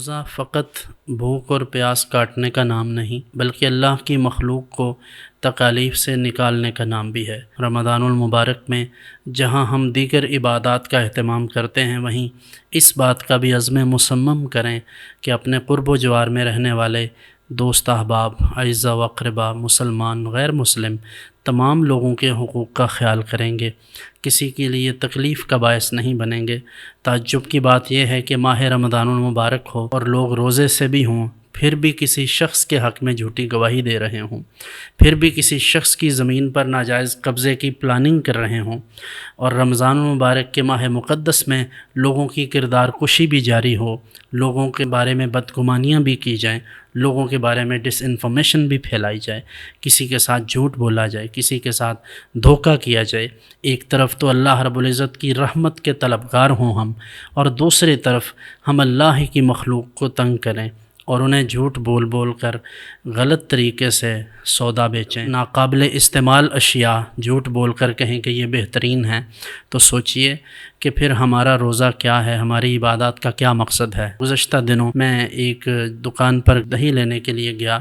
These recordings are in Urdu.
روزہ فقط بھوک اور پیاس کاٹنے کا نام نہیں بلکہ اللہ کی مخلوق کو تکالیف سے نکالنے کا نام بھی ہے۔ رمضان المبارک میں جہاں ہم دیگر عبادات کا اہتمام کرتے ہیں، وہیں اس بات کا بھی عزم مصمم کریں کہ اپنے قرب و جوار میں رہنے والے دوست احباب، اعزاء و اقرباء، مسلمان غیر مسلم تمام لوگوں کے حقوق کا خیال کریں گے، کسی کے لیے تکلیف کا باعث نہیں بنیں گے۔ تعجب کی بات یہ ہے کہ ماہ رمضان المبارک ہو اور لوگ روزے سے بھی ہوں، پھر بھی کسی شخص کے حق میں جھوٹی گواہی دے رہے ہوں، پھر بھی کسی شخص کی زمین پر ناجائز قبضے کی پلاننگ کر رہے ہوں، اور رمضان المبارک کے ماہ مقدس میں لوگوں کی کردار کشی بھی جاری ہو، لوگوں کے بارے میں بدگمانیاں بھی کی جائیں، لوگوں کے بارے میں ڈس انفارمیشن بھی پھیلائی جائے، کسی کے ساتھ جھوٹ بولا جائے، کسی کے ساتھ دھوکہ کیا جائے۔ ایک طرف تو اللہ رب العزت کی رحمت کے طلبگار ہوں ہم، اور دوسری طرف ہم اللہ کی مخلوق کو تنگ کریں اور انہیں جھوٹ بول بول کر غلط طریقے سے سودا بیچیں، ناقابل استعمال اشیاء جھوٹ بول کر کہیں کہ یہ بہترین ہیں، تو سوچئے کہ پھر ہمارا روزہ کیا ہے، ہماری عبادات کا کیا مقصد ہے۔ گزشتہ دنوں میں ایک دکان پر دہی لینے کے لیے گیا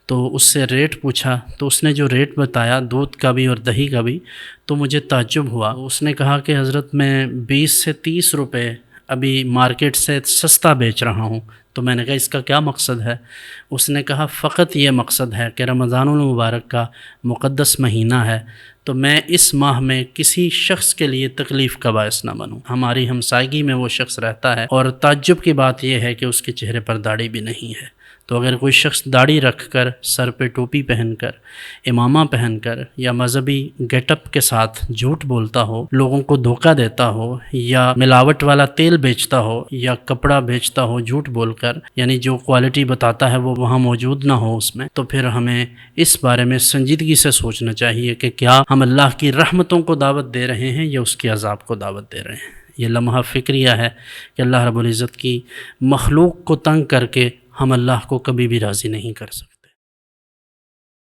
تو اس سے ریٹ پوچھا، تو اس نے جو ریٹ بتایا دودھ کا بھی اور دہی کا بھی، تو مجھے تعجب ہوا۔ اس نے کہا کہ حضرت میں 20 سے 30 روپے ابھی مارکیٹ سے سستا بیچ رہا ہوں۔ تو میں نے کہا اس کا کیا مقصد ہے؟ اس نے کہا فقط یہ مقصد ہے کہ رمضان المبارک کا مقدس مہینہ ہے، تو میں اس ماہ میں کسی شخص کے لیے تکلیف کا باعث نہ بنوں۔ ہماری ہمسائیگی میں وہ شخص رہتا ہے، اور تعجب کی بات یہ ہے کہ اس کے چہرے پر داڑھی بھی نہیں ہے۔ تو اگر کوئی شخص داڑھی رکھ کر، سر پہ ٹوپی پہن کر، امامہ پہن کر یا مذہبی گیٹ اپ کے ساتھ جھوٹ بولتا ہو، لوگوں کو دھوکہ دیتا ہو، یا ملاوٹ والا تیل بیچتا ہو یا کپڑا بیچتا ہو جھوٹ بول کر، یعنی جو کوالٹی بتاتا ہے وہ وہاں موجود نہ ہو اس میں، تو پھر ہمیں اس بارے میں سنجیدگی سے سوچنا چاہیے کہ کیا ہم اللہ کی رحمتوں کو دعوت دے رہے ہیں یا اس کے عذاب کو دعوت دے رہے ہیں۔ یہ لمحہ فکریہ ہے کہ اللہ رب العزت کی مخلوق کو تنگ کر کے ہم اللہ کو کبھی بھی راضی نہیں کر سکتے۔